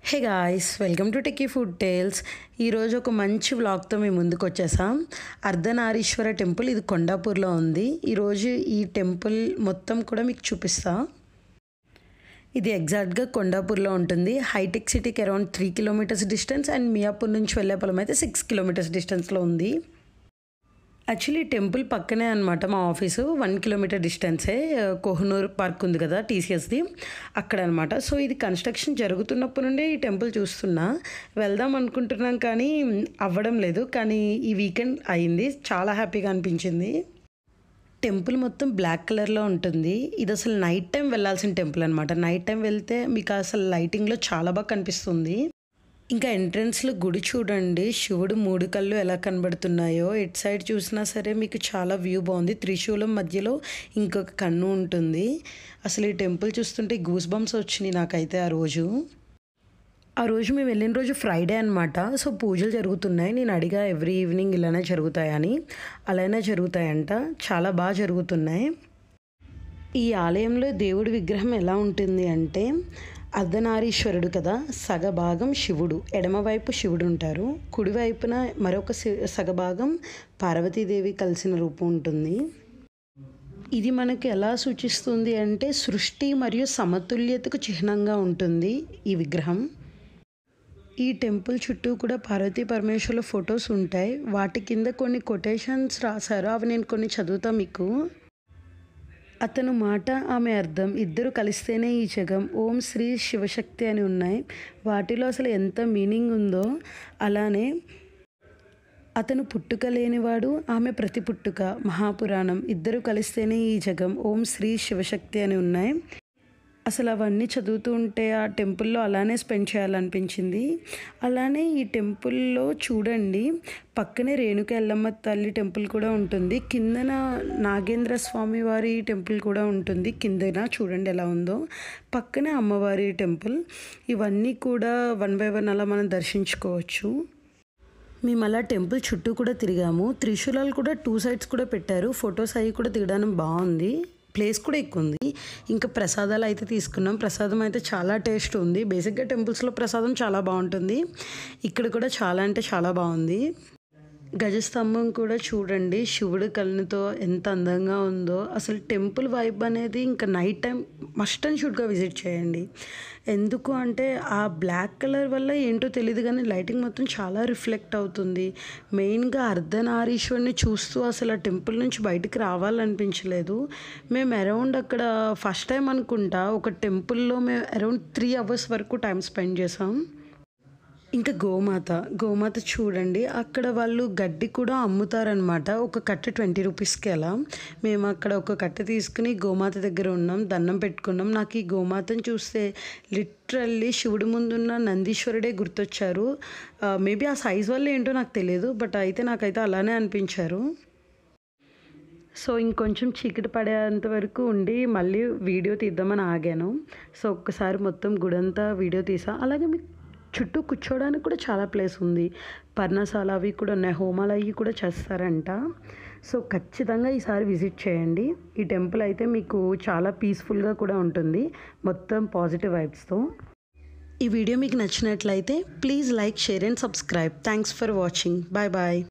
Hey guys, welcome to Techie Food Tales. ఈరోజు ఒక మంచి వ్లాగ్తో మేము ముందుకు వచ్చేసాం. అర్ధనారీశ్వర టెంపుల్, ఇది కొండాపూర్లో ఉంది. ఈరోజు ఈ టెంపుల్ మొత్తం కూడా మీకు చూపిస్తా. ఇది ఎగ్జాక్ట్గా కొండాపూర్లో ఉంటుంది. హైటెక్ సిటీకి around 3 kilometres distance and Miyapur నుంచి వెళ్ళేపలం అయితే 6 కిలోమీటర్స్ డిస్టెన్స్లో ఉంది. యాక్చువల్లీ టెంపుల్ పక్కనే అనమాట మా ఆఫీసు, 1 కిలోమీటర్ డిస్టెన్సే. కోహనూర్ పార్క్ ఉంది కదా టీసీఎస్ది, అక్కడ అనమాట. సో ఇది కన్స్ట్రక్షన్ జరుగుతున్నప్పటి నుండి ఈ టెంపుల్ చూస్తున్నా. వెళ్దాం అనుకుంటున్నాం కానీ అవ్వడం లేదు. కానీ ఈ వీకెండ్ అయింది, చాలా హ్యాపీగా అనిపించింది. టెంపుల్ మొత్తం బ్లాక్ కలర్లో ఉంటుంది. ఇది అసలు నైట్ టైం వెళ్ళాల్సిన టెంపుల్ అనమాట. నైట్ టైం వెళ్తే మీకు అసలు లైటింగ్లో చాలా బాగా కనిపిస్తుంది. ఇంకా ఎంట్రన్స్లో గుడి చూడండి, శివుడు 3 కళ్ళు ఎలా కనబడుతున్నాయో. ఎటు సైడ్ చూసినా సరే మీకు చాలా వ్యూ బాగుంది. త్రిశూలం మధ్యలో ఇంకొక కన్ను ఉంటుంది. అసలు ఈ టెంపుల్ చూస్తుంటే గూస్ బంప్స్ వచ్చినాయి నాకైతే. ఆ రోజు మేము వెళ్ళిన రోజు ఫ్రైడే అనమాట. సో పూజలు జరుగుతున్నాయి. నేను అడిగా ఎవ్రీ ఈవినింగ్ ఇలానే జరుగుతాయని. అలానే జరుగుతాయంట, చాలా బాగా జరుగుతున్నాయి. ఈ ఆలయంలో దేవుడి విగ్రహం ఎలా ఉంటుంది అంటే, అర్ధనారీశ్వరుడు కదా, సగభాగం శివుడు, ఎడమవైపు శివుడు ఉంటారు, కుడివైపున మరొక సగభాగం పార్వతీదేవి కలిసిన రూపం ఉంటుంది. ఇది మనకు ఎలా సూచిస్తుంది అంటే సృష్టి మరియు సమతుల్యతకు చిహ్నంగా ఉంటుంది ఈ విగ్రహం. ఈ టెంపుల్ చుట్టూ కూడా పార్వతీ పరమేశ్వరుల ఫొటోస్ ఉంటాయి. వాటి కింద కొన్ని కొటేషన్స్ రాశారు, అవి నేను కొన్ని చదువుతా మీకు. అతను మాట, ఆమె అర్థం, ఇద్దరు కలిస్తేనే ఈ జగం, ఓం శ్రీ శివశక్తి అని ఉన్నాయి. వాటిలో అసలు ఎంత మీనింగ్ ఉందో. అలానే అతను పుట్టుక లేనివాడు, ఆమె ప్రతి పుట్టుక, మహాపురాణం, ఇద్దరు కలిస్తేనే ఈ జగం, ఓం శ్రీ శివశక్తి అని ఉన్నాయి. అసలు అవన్నీ చదువుతూ ఉంటే ఆ టెంపుల్లో అలానే స్పెండ్ చేయాలనిపించింది. అలానే ఈ టెంపుల్లో చూడండి, పక్కనే రేణుక ఎల్లమ్మ తల్లి టెంపుల్ కూడా ఉంటుంది. కిందన నాగేంద్ర స్వామి వారి టెంపుల్ కూడా ఉంటుంది. కిందన చూడండి ఎలా ఉందో. పక్కనే అమ్మవారి టెంపుల్. ఇవన్నీ కూడా 1 by 1 అలా మనం దర్శించుకోవచ్చు. మేము అలా టెంపుల్ చుట్టూ కూడా తిరిగాము. త్రిశూలాలు కూడా 2 sides కూడా పెట్టారు. ఫొటోస్ అవి కూడా దిగడానికి బాగుంది. ప్లేస్ కూడా ఎక్కువ ఉంది. ఇంకా ప్రసాదాలు అయితే తీసుకున్నాం. ప్రసాదం అయితే చాలా టేస్ట్ ఉంది. బేసిక్గా టెంపుల్స్లో ప్రసాదం చాలా బాగుంటుంది. ఇక్కడ కూడా చాలా అంటే చాలా బాగుంది. గజస్తంభం కూడా చూడండి, శివుడి కళ్ళుతో ఎంత అందంగా ఉందో. అసలు టెంపుల్ వైబ్ అనేది ఇంకా నైట్ టైం మస్ట్ అండ్ షుడ్గా విజిట్ చేయండి. ఎందుకు అంటే ఆ బ్లాక్ కలర్ వల్ల ఏంటో తెలియదు కానీ లైటింగ్ మొత్తం చాలా రిఫ్లెక్ట్ అవుతుంది. మెయిన్గా అర్ధనారీశ్వరుని చూస్తూ అసలు ఆ టెంపుల్ నుంచి బయటికి రావాలనిపించలేదు. మేము అరౌండ్ అక్కడ ఫస్ట్ టైం అనుకుంటా ఒక టెంపుల్లో మేము అరౌండ్ 3 hours వరకు టైం స్పెండ్ చేసాం. ఇంకా గోమాత చూడండి, అక్కడ వాళ్ళు గడ్డి కూడా అమ్ముతారనమాట. ఒక కట్ట 20 రూపీస్కి అలా. మేము అక్కడ ఒక కట్ట తీసుకుని గోమాత దగ్గర ఉన్నాం, దండం పెట్టుకున్నాం. నాకు ఈ గోమాతను చూస్తే లిటరల్లీ శివుడి ముందున్న నందీశ్వరుడే గుర్తొచ్చారు. మేబీ ఆ సైజ్ వల్ల ఏంటో నాకు తెలియదు, బట్ అయితే నాకైతే అలానే అనిపించారు. సో ఇంకొంచెం చీకటి పడేంత వరకు ఉండి మళ్ళీ వీడియో తీద్దామని ఆగాను. సో ఒక్కసారి మొత్తం గుడంతా వీడియో తీసా. అలాగే మీకు చుట్టూ కూర్చోవడానికి కూడా చాలా ప్లేస్ ఉంది. పర్ణశాల అవి కూడా ఉన్నాయి, హోమాలు అవి కూడా చేస్తారంట. సో ఖచ్చితంగా ఈసారి విజిట్ చేయండి. ఈ టెంపుల్ అయితే మీకు చాలా పీస్ఫుల్గా కూడా ఉంటుంది, మొత్తం పాజిటివ్ వైబ్స్తో. ఈ వీడియో మీకు నచ్చినట్లయితే please like, share and subscribe. Thanks for watching. Bye bye.